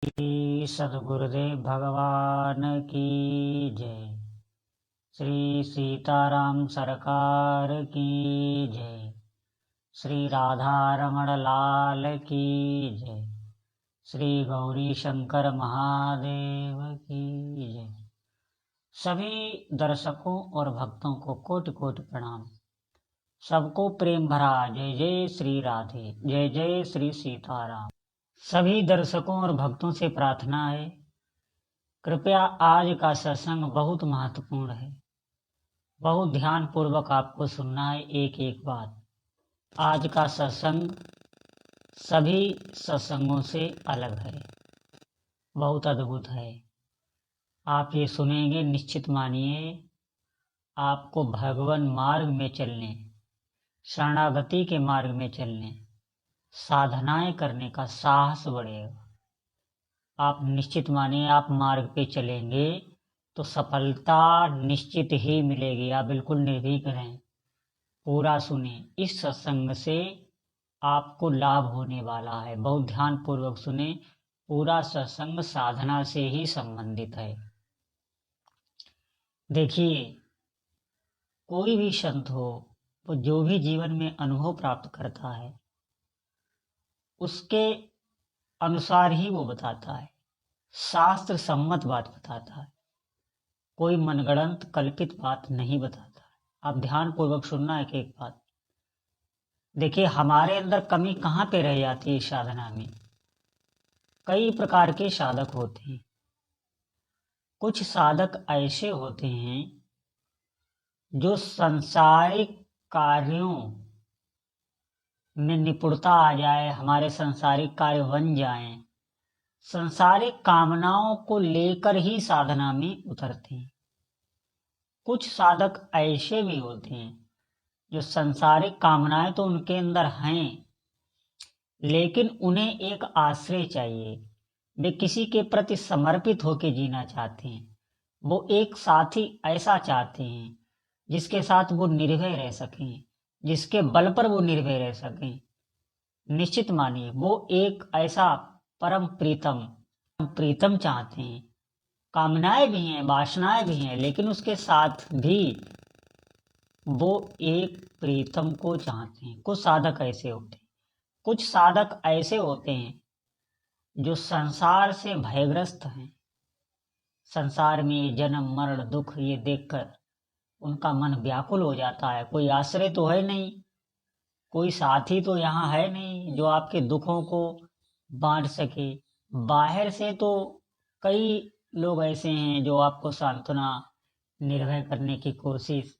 श्री सद्गुरुदेव भगवान की जय। श्री सीताराम सरकार की जय। श्री राधा रमण लाल की जय। श्री गौरी शंकर महादेव की जय। सभी दर्शकों और भक्तों को कोटि कोटि प्रणाम। सबको प्रेम भरा जय जय श्री राधे, जय जय श्री सीताराम। सभी दर्शकों और भक्तों से प्रार्थना है, कृपया आज का सत्संग बहुत महत्वपूर्ण है। बहुत ध्यान पूर्वक आपको सुनना है एक एक बात। आज का सत्संग सभी सत्संगों से अलग है, बहुत अद्भुत है। आप ये सुनेंगे, निश्चित मानिए आपको भगवान मार्ग में चलने, शरणागति के मार्ग में चलने, साधनाएं करने का साहस बढ़ेगा। आप निश्चित मानिए आप मार्ग पे चलेंगे तो सफलता निश्चित ही मिलेगी। आप बिल्कुल निर्भीक रहें, पूरा सुने। इस सत्संग से आपको लाभ होने वाला है, बहुत ध्यान पूर्वक सुने। पूरा सत्संग साधना से ही संबंधित है। देखिए, कोई भी संत हो, वो जो भी जीवन में अनुभव प्राप्त करता है उसके अनुसार ही वो बताता है, शास्त्र सम्मत बात बताता है, कोई मनगढ़ंत कल्पित बात नहीं बताता है। आप ध्यान पूर्वक सुनना एक एक बात। देखिए, हमारे अंदर कमी कहाँ पे रह जाती है इस साधना में। कई प्रकार के साधक होते हैं। कुछ साधक ऐसे होते हैं जो संसारिक कार्यों में निपुणता आ जाए, हमारे संसारिक कार्य बन जाएं, संसारिक कामनाओं को लेकर ही साधना में उतरते हैं। कुछ साधक ऐसे भी होते हैं जो संसारिक कामनाएं तो उनके अंदर हैं, लेकिन उन्हें एक आश्रय चाहिए। वे किसी के प्रति समर्पित होकर जीना चाहते हैं। वो एक साथी ऐसा चाहते हैं जिसके साथ वो निर्भय रह सकें, जिसके बल पर वो निर्भय रह सकें। निश्चित मानिए वो एक ऐसा परम प्रीतम प्रीतम चाहते हैं। कामनाएं भी हैं, वासनाएं भी हैं, लेकिन उसके साथ भी वो एक प्रीतम को चाहते हैं। कुछ साधक ऐसे होते हैं। कुछ साधक ऐसे होते हैं जो संसार से भयग्रस्त हैं। संसार में जन्म मरण दुख ये देखकर उनका मन व्याकुल हो जाता है। कोई आश्रय तो है नहीं, कोई साथी तो यहाँ है नहीं जो आपके दुखों को बांट सके। बाहर से तो कई लोग ऐसे हैं जो आपको सांत्वना, निर्भय करने की कोशिश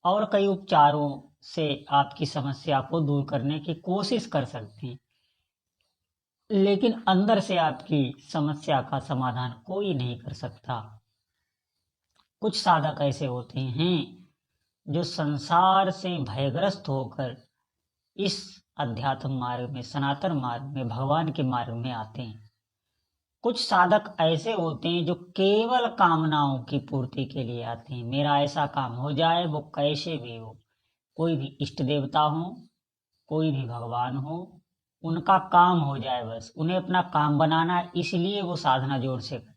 और कई उपचारों से आपकी समस्या को दूर करने की कोशिश कर सकते हैं, लेकिन अंदर से आपकी समस्या का समाधान कोई नहीं कर सकता। कुछ साधक ऐसे होते हैं जो संसार से भयग्रस्त होकर इस अध्यात्म मार्ग में, सनातन मार्ग में, भगवान के मार्ग में आते हैं। कुछ साधक ऐसे होते हैं जो केवल कामनाओं की पूर्ति के लिए आते हैं। मेरा ऐसा काम हो जाए, वो कैसे भी हो, कोई भी इष्ट देवता हो, कोई भी भगवान हो, उनका काम हो जाए, बस उन्हें अपना काम बनाना है, इसलिए वो साधना जोर से करते हैं।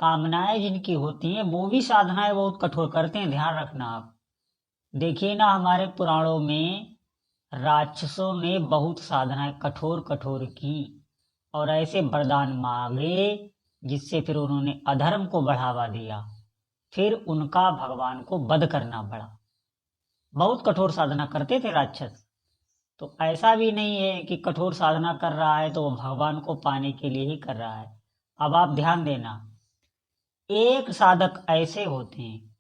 कामनाएं जिनकी होती हैं वो भी साधनाएं बहुत कठोर करते हैं, ध्यान रखना आप। देखिए ना, हमारे पुराणों में राक्षसों ने बहुत साधनाएं कठोर कठोर की और ऐसे वरदान मांगे जिससे फिर उन्होंने अधर्म को बढ़ावा दिया, फिर उनका भगवान को वध करना पड़ा। बहुत कठोर साधना करते थे राक्षस। तो ऐसा भी नहीं है कि कठोर साधना कर रहा है तो वो भगवान को पाने के लिए ही कर रहा है। अब आप ध्यान देना, एक साधक ऐसे होते हैं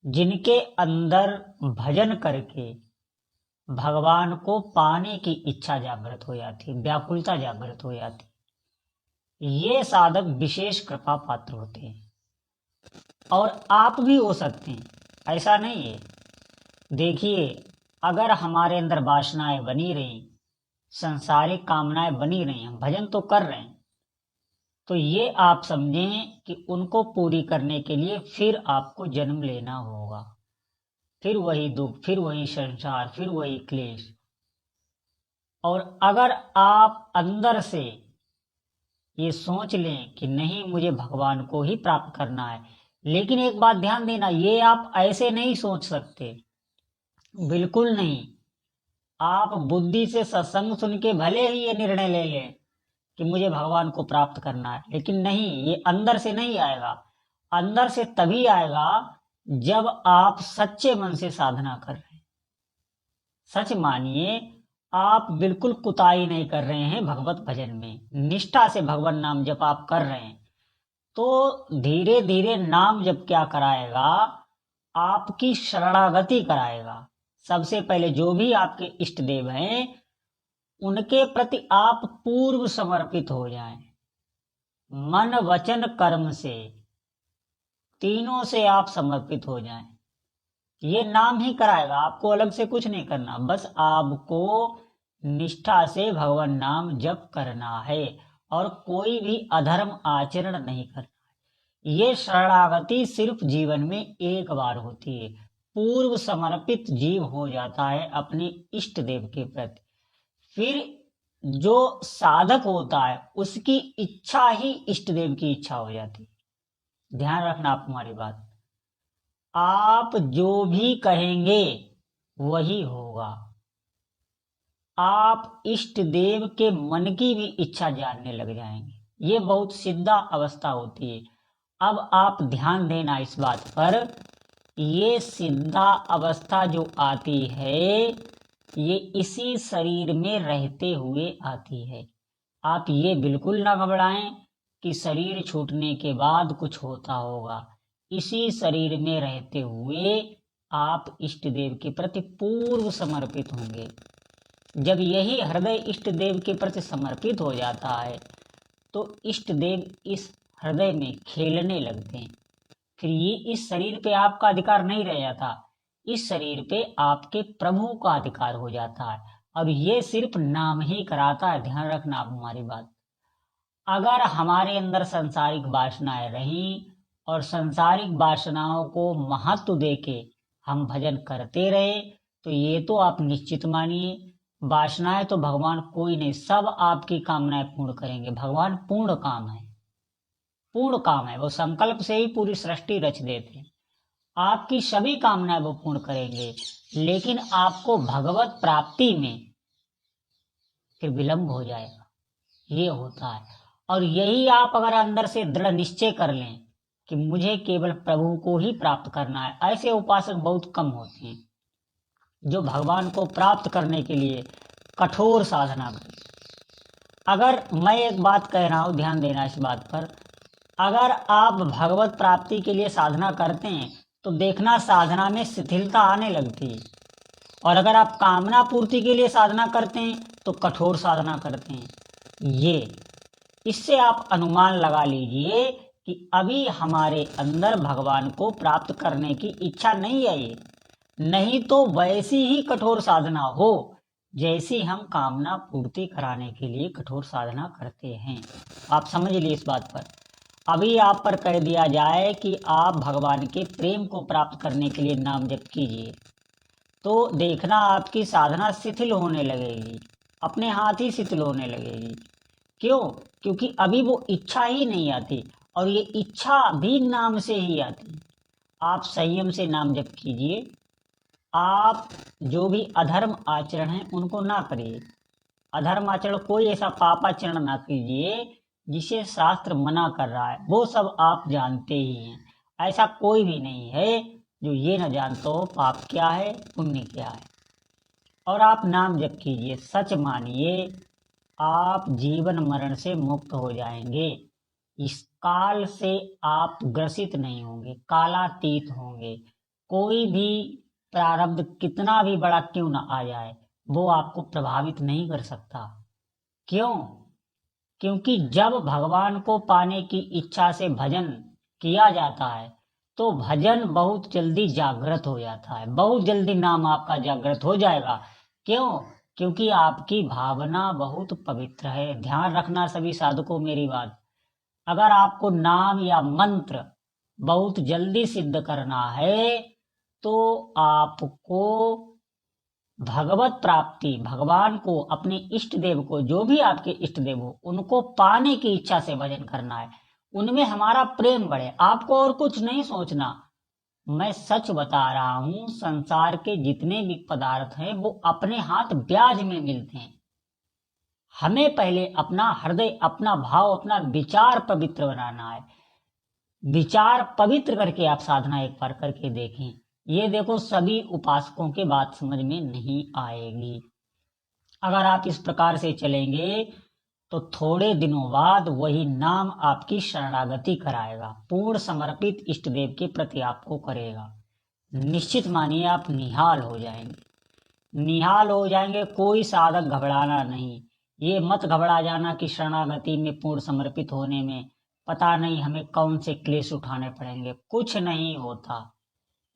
जिनके अंदर भजन करके भगवान को पाने की इच्छा जागृत हो जाती, व्याकुलता जागृत हो जाती। ये साधक विशेष कृपा पात्र होते हैं और आप भी हो सकते हैं, ऐसा नहीं है। देखिए, अगर हमारे अंदर वासनाएं बनी रही, संसारिक कामनाएं बनी रही, हम भजन तो कर रहे हैं, तो ये आप समझें कि उनको पूरी करने के लिए फिर आपको जन्म लेना होगा, फिर वही दुख, फिर वही संसार, फिर वही क्लेश। और अगर आप अंदर से ये सोच लें कि नहीं, मुझे भगवान को ही प्राप्त करना है। लेकिन एक बात ध्यान देना, ये आप ऐसे नहीं सोच सकते, बिल्कुल नहीं। आप बुद्धि से सत्संग सुन के भले ही ये निर्णय ले लें कि मुझे भगवान को प्राप्त करना है, लेकिन नहीं, ये अंदर से नहीं आएगा। अंदर से तभी आएगा जब आप सच्चे मन से साधना कर रहे हैं। सच मानिए, आप बिल्कुल कुताही नहीं कर रहे हैं भगवत भजन में, निष्ठा से भगवान नाम जप आप कर रहे हैं, तो धीरे धीरे नाम जप क्या कराएगा, आपकी शरणागति कराएगा। सबसे पहले जो भी आपके इष्ट देव हैं, उनके प्रति आप पूर्व समर्पित हो जाएं, मन वचन कर्म से, तीनों से आप समर्पित हो जाएं। ये नाम ही कराएगा, आपको अलग से कुछ नहीं करना, बस आपको निष्ठा से भगवान नाम जप करना है और कोई भी अधर्म आचरण नहीं करना है। ये शरणागति सिर्फ जीवन में एक बार होती है, पूर्व समर्पित जीव हो जाता है अपने इष्ट देव के प्रति। फिर जो साधक होता है उसकी इच्छा ही इष्ट देव की इच्छा हो जाती है। ध्यान रखना आप हमारी बात, आप जो भी कहेंगे वही होगा। आप इष्ट देव के मन की भी इच्छा जानने लग जाएंगे। ये बहुत सिद्धा अवस्था होती है। अब आप ध्यान देना इस बात पर, ये सिद्धा अवस्था जो आती है, ये इसी शरीर में रहते हुए आती है। आप ये बिल्कुल ना घबराएं कि शरीर छूटने के बाद कुछ होता होगा। इसी शरीर में रहते हुए आप इष्ट देव के प्रति पूर्व समर्पित होंगे। जब यही हृदय इष्ट देव के प्रति समर्पित हो जाता है, तो इष्ट देव इस हृदय में खेलने लगते हैं। फिर ये इस शरीर पे आपका अधिकार नहीं रह जाता, इस शरीर पे आपके प्रभु का अधिकार हो जाता है। और ये सिर्फ नाम ही कराता है। ध्यान रखना आप हमारी बात, अगर हमारे अंदर सांसारिक वासनाएं रही और सांसारिक वासनाओं को महत्व देके हम भजन करते रहे, तो ये तो आप निश्चित मानिए, वासनाएं तो भगवान कोई नहीं, सब आपकी कामनाएं पूर्ण करेंगे। भगवान पूर्ण काम है, पूर्ण काम है, वो संकल्प से ही पूरी सृष्टि रच देते हैं। आपकी सभी कामनाएं वो पूर्ण करेंगे, लेकिन आपको भगवत प्राप्ति में फिर विलंब हो जाएगा। ये होता है। और यही आप अगर अंदर से दृढ़ निश्चय कर लें कि मुझे केवल प्रभु को ही प्राप्त करना है, ऐसे उपासक बहुत कम होते हैं जो भगवान को प्राप्त करने के लिए कठोर साधना करें। अगर मैं एक बात कह रहा हूं, ध्यान देना इस बात पर, अगर आप भगवत प्राप्ति के लिए साधना करते हैं तो देखना साधना में शिथिलता आने लगती है। और अगर आप कामना पूर्ति के लिए साधना करते हैं तो कठोर साधना करते हैं। ये इससे आप अनुमान लगा लीजिए कि अभी हमारे अंदर भगवान को प्राप्त करने की इच्छा नहीं है। ये नहीं तो वैसी ही कठोर साधना हो जैसी हम कामना पूर्ति कराने के लिए कठोर साधना करते हैं। आप समझ लिए इस बात पर। अभी आप पर कह दिया जाए कि आप भगवान के प्रेम को प्राप्त करने के लिए नाम जप कीजिए, तो देखना आपकी साधना शिथिल होने लगेगी, अपने हाथ ही शिथिल होने लगेगी। क्यों? क्योंकि अभी वो इच्छा ही नहीं आती, और ये इच्छा भी नाम से ही आती। आप संयम से नाम जप कीजिए, आप जो भी अधर्म आचरण है उनको ना करिए। अधर्म आचरण कोई ऐसा पापाचरण ना कीजिए जिसे शास्त्र मना कर रहा है, वो सब आप जानते ही हैं। ऐसा कोई भी नहीं है जो ये न जानता हो पाप क्या है पुण्य क्या है। और आप नाम जप कीजिए, सच मानिए आप जीवन मरण से मुक्त हो जाएंगे। इस काल से आप ग्रसित नहीं होंगे, कालातीत होंगे। कोई भी प्रारब्ध कितना भी बड़ा क्यों ना आ जाए, वो आपको प्रभावित नहीं कर सकता। क्यों? क्योंकि जब भगवान को पाने की इच्छा से भजन किया जाता है तो भजन बहुत जल्दी जागृत हो जाता है, बहुत जल्दी नाम आपका जागृत हो जाएगा। क्यों? क्योंकि आपकी भावना बहुत पवित्र है। ध्यान रखना सभी साधकों मेरी बात, अगर आपको नाम या मंत्र बहुत जल्दी सिद्ध करना है तो आपको भगवत प्राप्ति, भगवान को, अपने इष्ट देव को, जो भी आपके इष्ट देव हो उनको पाने की इच्छा से भजन करना है। उनमें हमारा प्रेम बढ़े, आपको और कुछ नहीं सोचना। मैं सच बता रहा हूं, संसार के जितने भी पदार्थ हैं वो अपने हाथ ब्याज में मिलते हैं। हमें पहले अपना हृदय, अपना भाव, अपना विचार पवित्र बनाना है। विचार पवित्र करके आप साधना एक बार करके देखें। ये देखो, सभी उपासकों के बात समझ में नहीं आएगी। अगर आप इस प्रकार से चलेंगे तो थोड़े दिनों बाद वही नाम आपकी शरणागति कराएगा, पूर्ण समर्पित इष्ट देव के प्रति आपको करेगा। निश्चित मानिए आप निहाल हो जाएंगे, निहाल हो जाएंगे। कोई साधक घबराना नहीं। ये मत घबरा जाना कि शरणागति में पूर्ण समर्पित होने में पता नहीं हमें कौन से क्लेश उठाने पड़ेंगे। कुछ नहीं होता।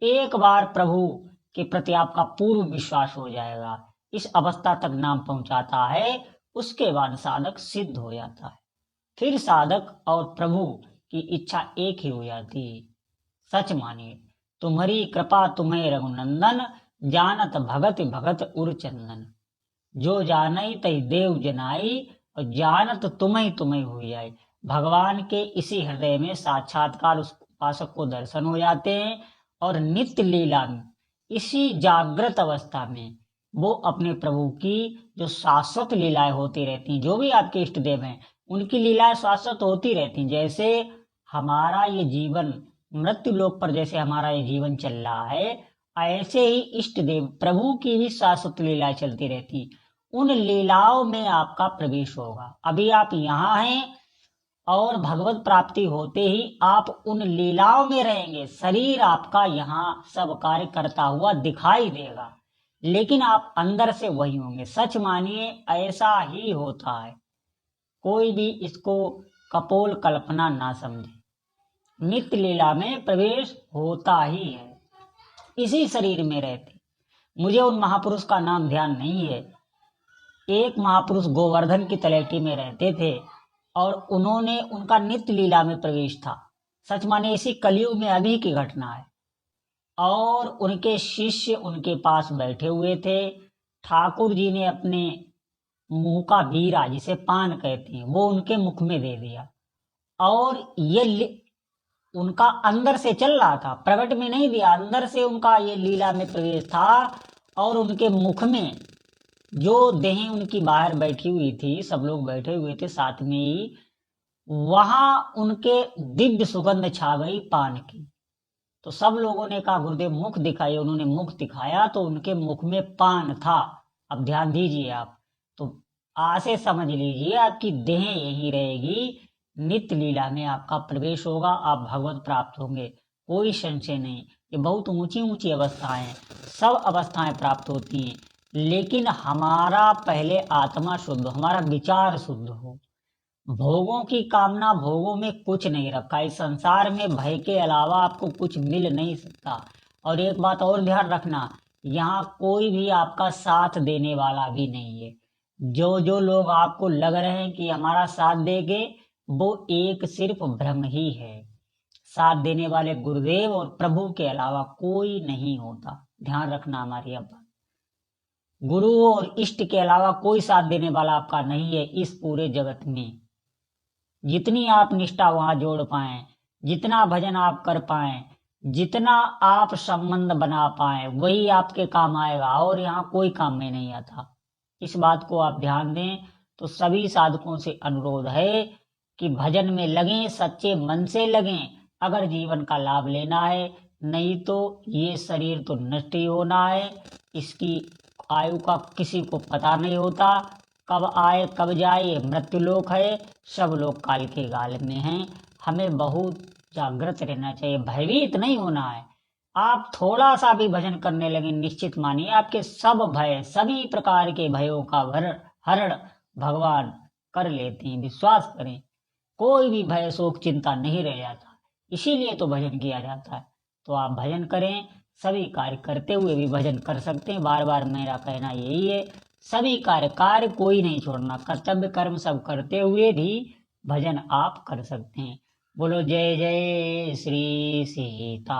एक बार प्रभु के प्रति आपका पूर्ण विश्वास हो जाएगा, इस अवस्था तक नाम पहुंचाता है, उसके बाद साधक सिद्ध हो जाता है। फिर साधक और प्रभु की इच्छा एक ही हो जाती है। सच मानिए, तुम्हारी कृपा तुम्हें रघुनंदन, जानत भगत भगत उर चंदन। जो जानई तई देव जनाई, और जानत तुम्हें तुम्हें हो जाए। भगवान के इसी हृदय में साक्षात्कार उस उपासक को दर्शन हो जाते हैं, और नित्य लीला में, इसी जागृत अवस्था में वो अपने प्रभु की जो शाश्वत लीलाएं होती रहती हैं, जो भी आपके इष्ट देव हैं उनकी लीलाएं शाश्वत होती रहती हैं। जैसे हमारा ये जीवन मृत्यु लोक पर, जैसे हमारा ये जीवन चल रहा है, ऐसे ही इष्ट देव प्रभु की भी शाश्वत लीलाएं चलती रहती। उन लीलाओं में आपका प्रवेश होगा। अभी आप यहाँ हैं और भगवत प्राप्ति होते ही आप उन लीलाओं में रहेंगे। शरीर आपका यहाँ सब कार्य करता हुआ दिखाई देगा, लेकिन आप अंदर से वही होंगे। सच मानिए, ऐसा ही होता है। कोई भी इसको कपोल कल्पना ना समझे। नित्य लीला में प्रवेश होता ही है, इसी शरीर में रहते। मुझे उन महापुरुष का नाम ध्यान नहीं है। एक महापुरुष गोवर्धन की तलैटी में रहते थे और उन्होंने, उनका नित्य लीला में प्रवेश था। सच माने इसी कलयुग में अभी की घटना है। और उनके शिष्य उनके पास बैठे हुए थे। ठाकुर जी ने अपने मुंह का बीरा, जिसे पान कहते हैं, वो उनके मुख में दे दिया। और ये उनका अंदर से चल रहा था, प्रकट में नहीं दिया, अंदर से उनका ये लीला में प्रवेश था। और उनके मुख में जो देह उनकी बाहर बैठी हुई थी, सब लोग बैठे हुए थे साथ में ही, वहां उनके दिव्य सुगंध छा गई पान की। तो सब लोगों ने कहा गुरुदेव मुख दिखाइए। उन्होंने मुख दिखाया तो उनके मुख में पान था। अब ध्यान दीजिए आप, तो आसे समझ लीजिए आपकी देह यही रहेगी। नित्य लीला में आपका प्रवेश होगा, आप भगवत प्राप्त होंगे, कोई संशय नहीं। ये बहुत ऊंची ऊंची अवस्थाएं हैं, सब अवस्थाएं प्राप्त होती हैं, लेकिन हमारा पहले आत्मा शुद्ध, हमारा विचार शुद्ध हो। भोगों की कामना, भोगों में कुछ नहीं रखा। इस संसार में भय के अलावा आपको कुछ मिल नहीं सकता। और एक बात और ध्यान रखना, यहाँ कोई भी आपका साथ देने वाला भी नहीं है। जो जो लोग आपको लग रहे हैं कि हमारा साथ देंगे, वो एक सिर्फ भ्रम ही है। साथ देने वाले गुरुदेव और प्रभु के अलावा कोई नहीं होता। ध्यान रखना हमारी अब, गुरु और इष्ट के अलावा कोई साथ देने वाला आपका नहीं है इस पूरे जगत में। जितनी आप निष्ठा वहां जोड़ पाए, जितना भजन आप कर पाए, जितना आप संबंध बना पाए, वही आपके काम आएगा, और यहाँ कोई काम में नहीं आता। इस बात को आप ध्यान दें। तो सभी साधकों से अनुरोध है कि भजन में लगें, सच्चे मन से लगें, अगर जीवन का लाभ लेना है। नहीं तो ये शरीर तो नष्ट ही होना है। इसकी आयु का किसी को पता नहीं होता, कब आए कब जाए। ये मृत्यु लोक है, सब लोग काल के गाल में हैं। हमें बहुत जागृत रहना चाहिए, भयभीत नहीं होना है। आप थोड़ा सा भी भजन करने लगे, निश्चित मानिए आपके सब भय, सभी प्रकार के भयों का हरण भगवान कर लेते हैं। विश्वास करें, कोई भी भय शोक चिंता नहीं रह जाता। इसीलिए तो भजन किया जाता है। तो आप भजन करें, सभी कार्य करते हुए भी भजन कर सकते हैं। बार बार मेरा कहना यही है, सभी कार्य कोई नहीं छोड़ना, कर्तव्य कर्म सब करते हुए भी भजन आप कर सकते हैं। बोलो जय जय श्री सीताराम।